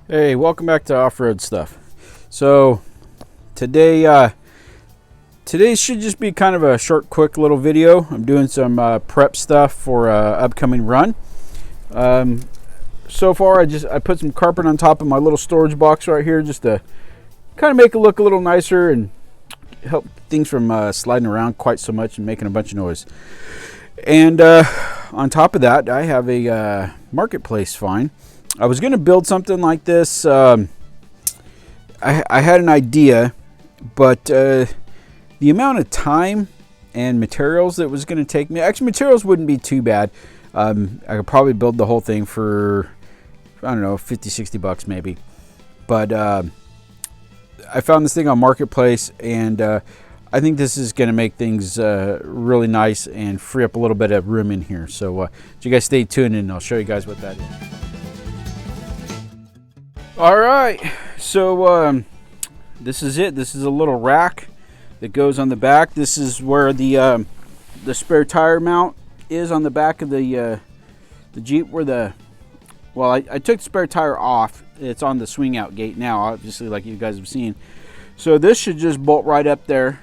Hey, welcome back to Off-Road Stuff. So today should just be kind of a short, quick little video. I'm doing some prep stuff for upcoming run. So far, I put some carpet on top of my little storage box right here, just to kind of make it look a little nicer and help things from sliding around quite so much and making a bunch of noise. And on top of that, I have a marketplace find. I was going to build something like this. I had an idea, but the amount of time and materials that was going to take me, actually materials wouldn't be too bad. I could probably build the whole thing for, I don't know, 50, 60 bucks maybe. But I found this thing on Marketplace, and I think this is going to make things really nice and free up a little bit of room in here. So you guys stay tuned and I'll show you guys what that is. All right, so this is it. This is a little rack that goes on the back. This is where the spare tire mount is on the back of the Jeep. Where I took the spare tire off. It's on the swing out gate now, obviously, like you guys have seen. So this should just bolt right up there.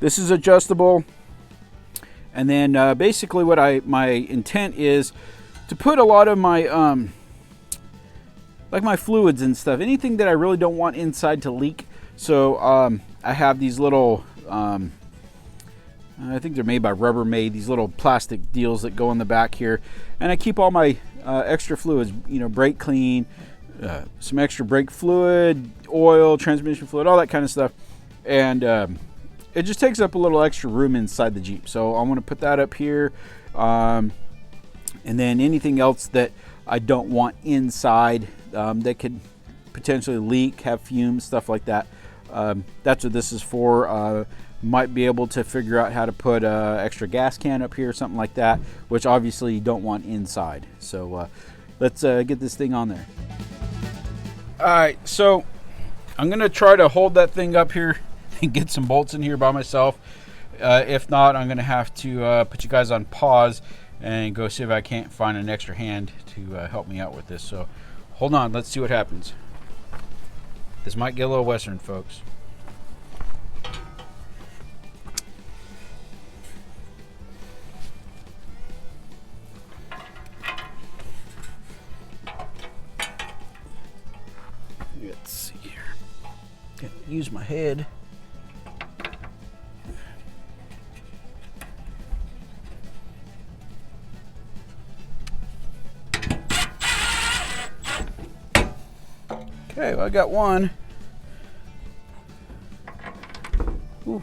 This is adjustable, and then basically what my intent is to put a lot of my like my fluids and stuff, anything that I really don't want inside to leak. So I have these little, I think they're made by Rubbermaid, these little plastic deals that go in the back here. And I keep all my extra fluids, brake clean, some extra brake fluid, oil, transmission fluid, all that kind of stuff. And it just takes up a little extra room inside the Jeep. So I want to put that up here. And then anything else that I don't want inside that could potentially leak, have fumes, stuff like that. That's what this is for. Might be able to figure out how to put an extra gas can up here, something like that, which obviously you don't want inside. So let's get this thing on there. All right, so I'm gonna try to hold that thing up here and get some bolts in here by myself. If not, I'm gonna have to put you guys on pause and go see if I can't find an extra hand to help me out with this. So hold on, let's see what happens. This might get a little Western, folks. Let's see here. Gotta use my head. Okay, well, I got one. Ooh.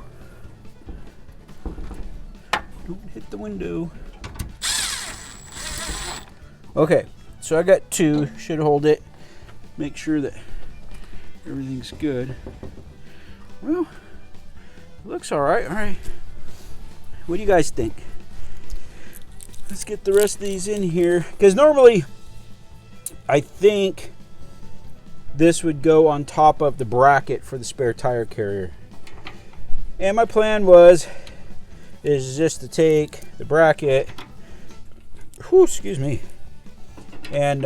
Don't hit the window. Okay, so I got two. Should hold it. Make sure that everything's good. Well, looks all right. All right. What do you guys think? Let's get the rest of these in here. Because normally, I think this would go on top of the bracket for the spare tire carrier. And my plan is just to take the bracket, excuse me, and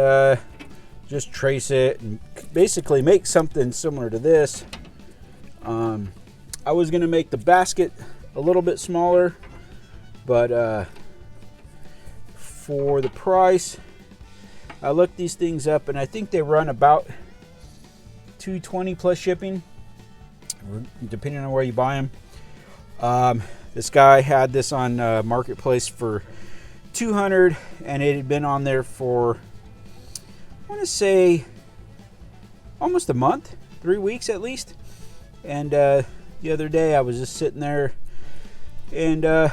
just trace it and basically make something similar to this. I was gonna make the basket a little bit smaller, but for the price, I looked these things up and I think they run about $220 plus shipping, depending on where you buy them. This guy had this on Marketplace for $200, and it had been on there for, I want to say, almost a month, 3 weeks at least. And the other day I was just sitting there and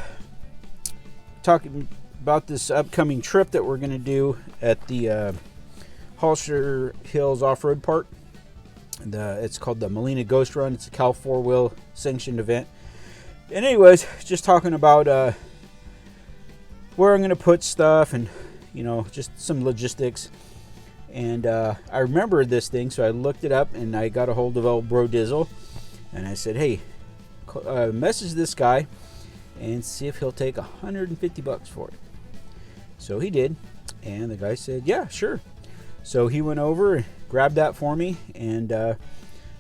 talking about this upcoming trip that we're going to do at the Holster Hills Off-Road Park. It's called the Molina Ghost Run. It's a Cal 4-wheel sanctioned event. And anyways, just talking about where I'm going to put stuff and, just some logistics. And I remembered this thing, so I looked it up and I got a hold of old Bro Dizzle. And I said, hey, message this guy and see if he'll take $150 for it. So he did. And the guy said, yeah, sure. So he went over, grabbed that for me, and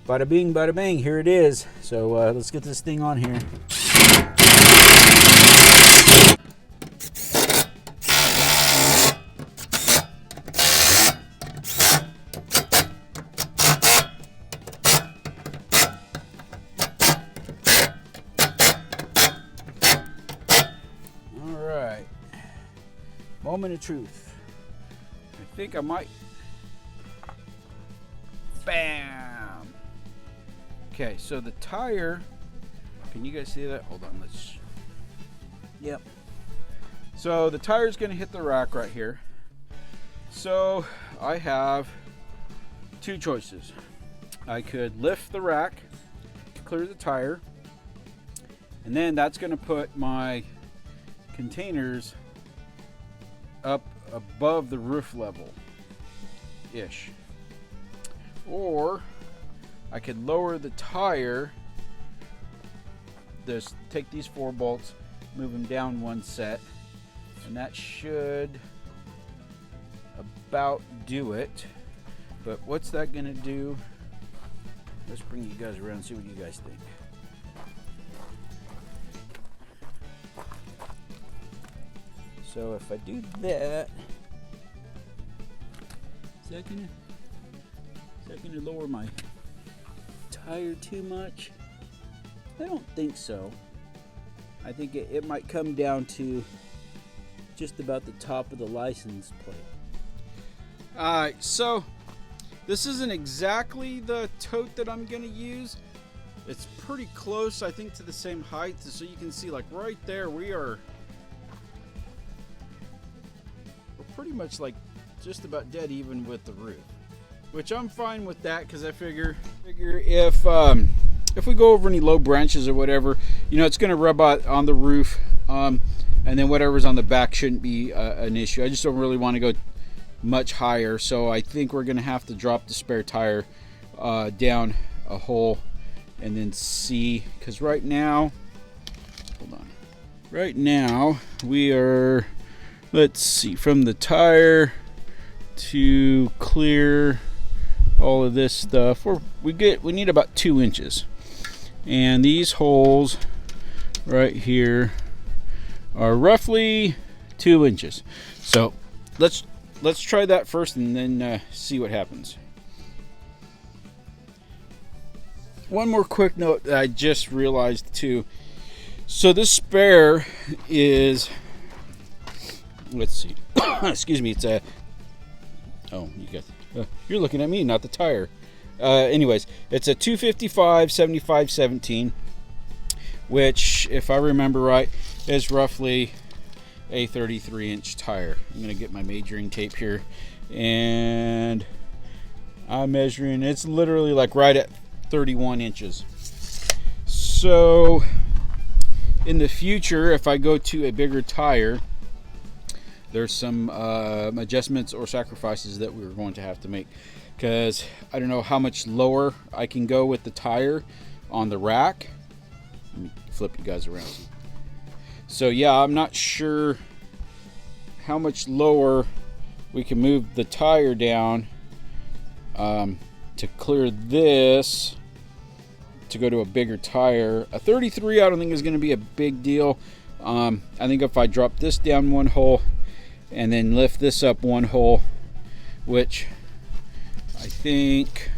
bada bing, bada bang, here it is. So let's get this thing on here. All right, moment of truth. I think I might. Bam! Okay, so the tire, can you guys see that? Hold on, let's, yep. So the tire is going to hit the rack right here. So I have two choices. I could lift the rack, clear the tire, and then that's going to put my containers up above the roof level ish. Or I could lower the tire, just take these 4 bolts, move them down one set, and that should about do it. But what's that gonna do? Let's bring you guys around and see what you guys think. So if I do that, is that gonna lower my tire too much? I don't think so. I think it might come down to just about the top of the license plate. Alright, so this isn't exactly the tote that I'm gonna use. It's pretty close, I think, to the same height. So you can see, like right there, we're pretty much like just about dead even with the roof, which I'm fine with that, because I figure if we go over any low branches or whatever, you know, it's going to rub out on the roof, and then whatever's on the back shouldn't be an issue. I just don't really want to go much higher, so I think we're going to have to drop the spare tire down a hole and then see, because right now, hold on, right now we are, let's see, from the tire to clear all of this stuff, we need about 2 inches, and these holes right here are roughly 2 inches. So let's try that first and then see what happens. One more quick note that I just realized too. So this spare is, let's see, excuse me, it's a, oh, you guys, you're looking at me, not the tire. Anyways, it's a 255 75 17, which, if I remember right, is roughly a 33-inch tire. I'm gonna get my measuring tape here, and I'm measuring, it's literally like right at 31 inches. So in the future, if I go to a bigger tire, there's some adjustments or sacrifices that we're going to have to make, because I don't know how much lower I can go with the tire on the rack. Let me flip you guys around. So yeah, I'm not sure how much lower we can move the tire down to clear this, to go to a bigger tire. A 33 I don't think is going to be a big deal. I think if I drop this down one hole and then lift this up one hole, which I think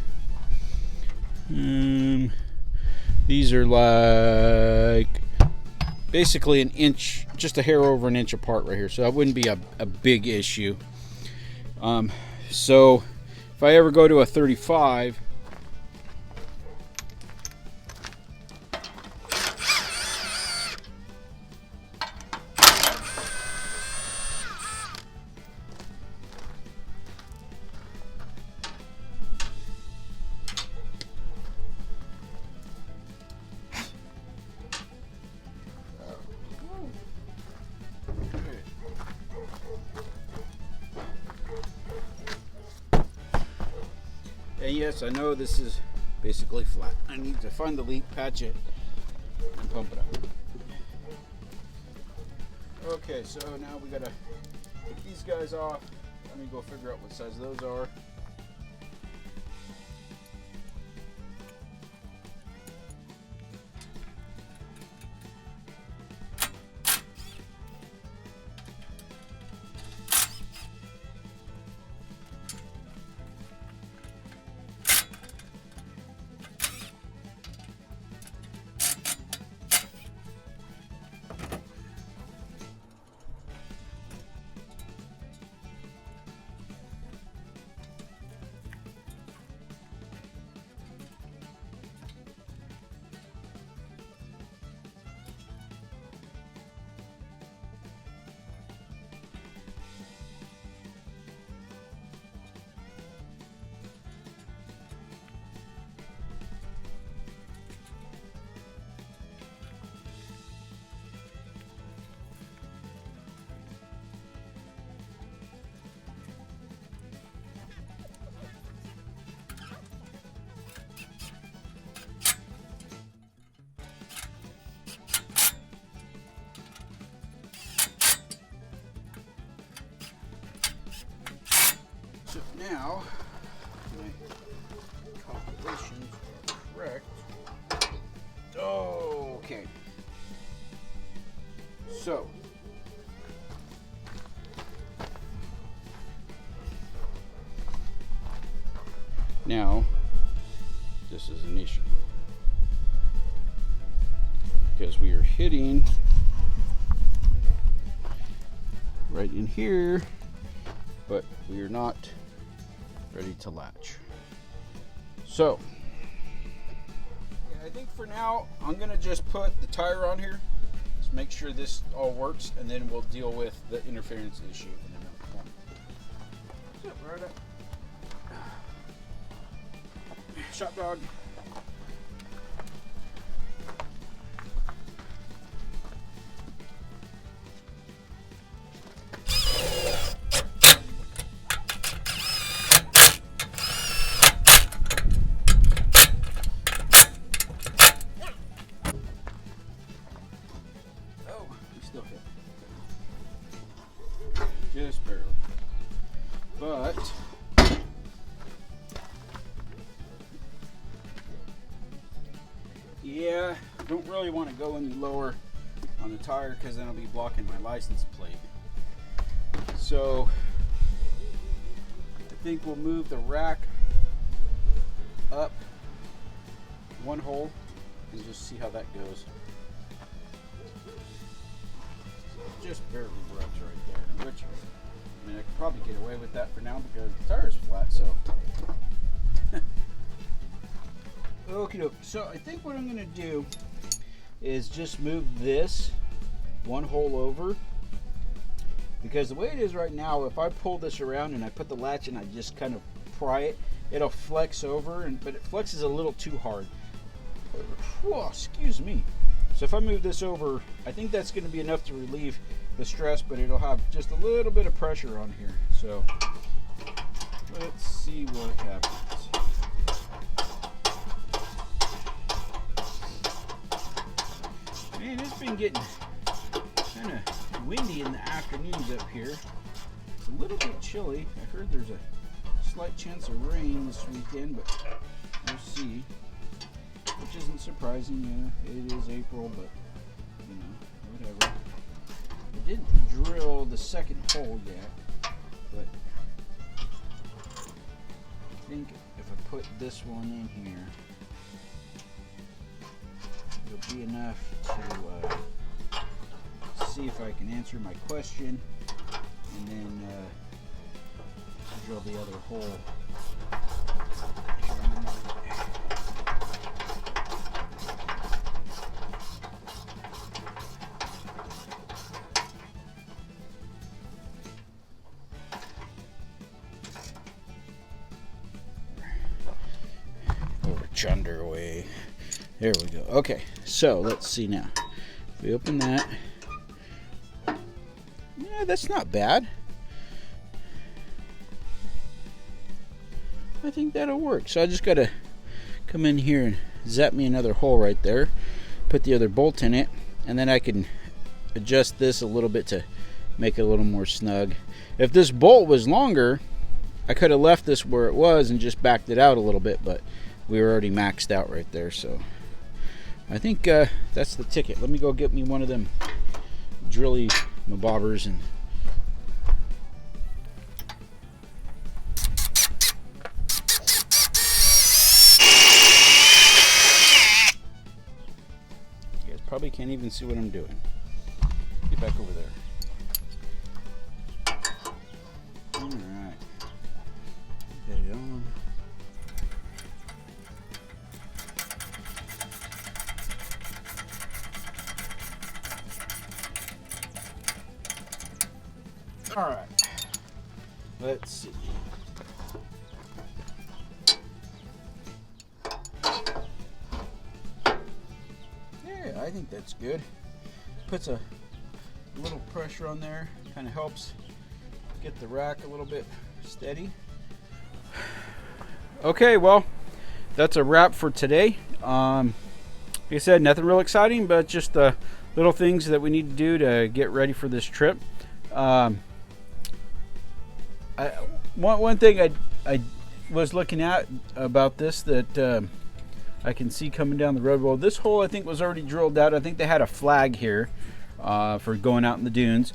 these are like basically an inch, just a hair over an inch apart right here, so that wouldn't be a big issue. So if I ever go to a 35, and yes, I know this is basically flat. I need to find the leak, patch it, and pump it up. Okay, so now we gotta take these guys off. Let me go figure out what size those are. So now, my calculations are correct. Okay. So, now, this is an issue. Because we are hitting right in here, but we are not ready to latch. So, I think for now, I'm gonna just put the tire on here. Just make sure this all works, and then we'll deal with the interference issue in another point. Sit right up. Shot dog. Just barely. But yeah, don't really want to go any lower on the tire because then I'll be blocking my license plate. So I think we'll move the rack up one hole and just see how that goes. Just barely rubs right there, which I mean I could probably get away with that for now because the tire's flat. So okie doke. So I think what I'm gonna do is just move this one hole over, because the way it is right now, if I pull this around and I put the latch and I just kind of pry it, it'll flex over, but it flexes a little too hard. Whoa, excuse me. So if I move this over, I think that's going to be enough to relieve the stress, but it'll have just a little bit of pressure on here. So let's see what happens. Man, it's been getting kind of windy in the afternoons up here. It's a little bit chilly. I heard there's a slight chance of rain this weekend, but we'll see. Which isn't surprising. It is April, but you know, whatever. I didn't drill the second hole yet, but I think if I put this one in here, it'll be enough to see if I can answer my question, and then drill the other hole. Underway. There we go. Okay, so let's see now. If we open that, yeah, that's not bad. I think that'll work. So I just gotta come in here and zap me another hole right there, put the other bolt in it, and then I can adjust this a little bit to make it a little more snug. If this bolt was longer, I could have left this where it was and just backed it out a little bit, but we were already maxed out right there. So I think that's the ticket. Let me go get me one of them drilly mabobbers and you guys probably can't even see what I'm doing. Get back over there. All right. Get it on. All right. Let's see. Yeah, I think that's good. Puts a little pressure on there. Kind of helps get the rack a little bit steady. Okay, well, that's a wrap for today. Like I said, nothing real exciting, but just the little things that we need to do to get ready for this trip. One thing I was looking at about this that I can see coming down the road. Well, this hole I think was already drilled out. I think they had a flag here for going out in the dunes.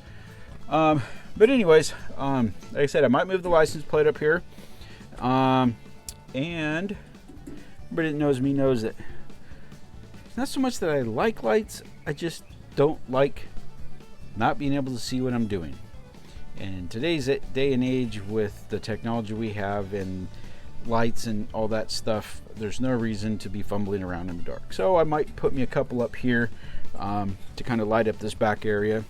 But anyways, like I said, I might move the license plate up here. And everybody that knows me knows that it's not so much that I like lights, I just don't like not being able to see what I'm doing. And today's day and age with the technology we have and lights and all that stuff, there's no reason to be fumbling around in the dark. So I might put me a couple up here to kind of light up this back area.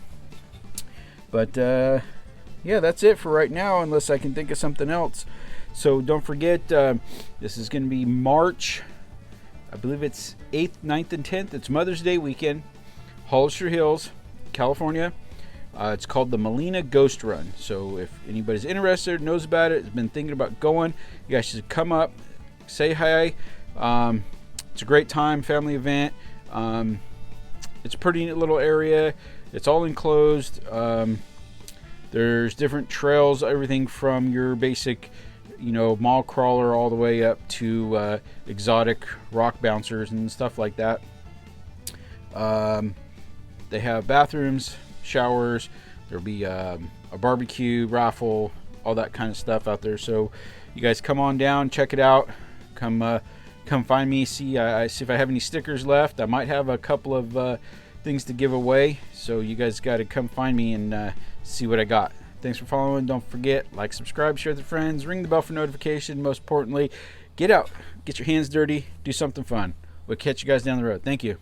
But yeah, that's it for right now, unless I can think of something else. So don't forget, this is going to be March, I believe it's 8th, 9th, and 10th. It's Mother's Day weekend, Hollister Hills, California. It's called the Molina Ghost Run. So if anybody's interested, knows about it, has been thinking about going, you guys should come up, say hi. It's a great time, family event. It's a pretty neat little area. It's all enclosed. There's different trails, everything from your basic, mall crawler all the way up to exotic rock bouncers and stuff like that. They have bathrooms, showers. There'll be a barbecue, raffle, all that kind of stuff out there. So you guys come on down, check it out. Come find me. See if I have any stickers left. I might have a couple of things to give away. So you guys got to come find me and see what I got. Thanks for following. Don't forget, like, subscribe, share with your friends, ring the bell for notification. Most importantly, get out, get your hands dirty, do something fun. We'll catch you guys down the road. Thank you.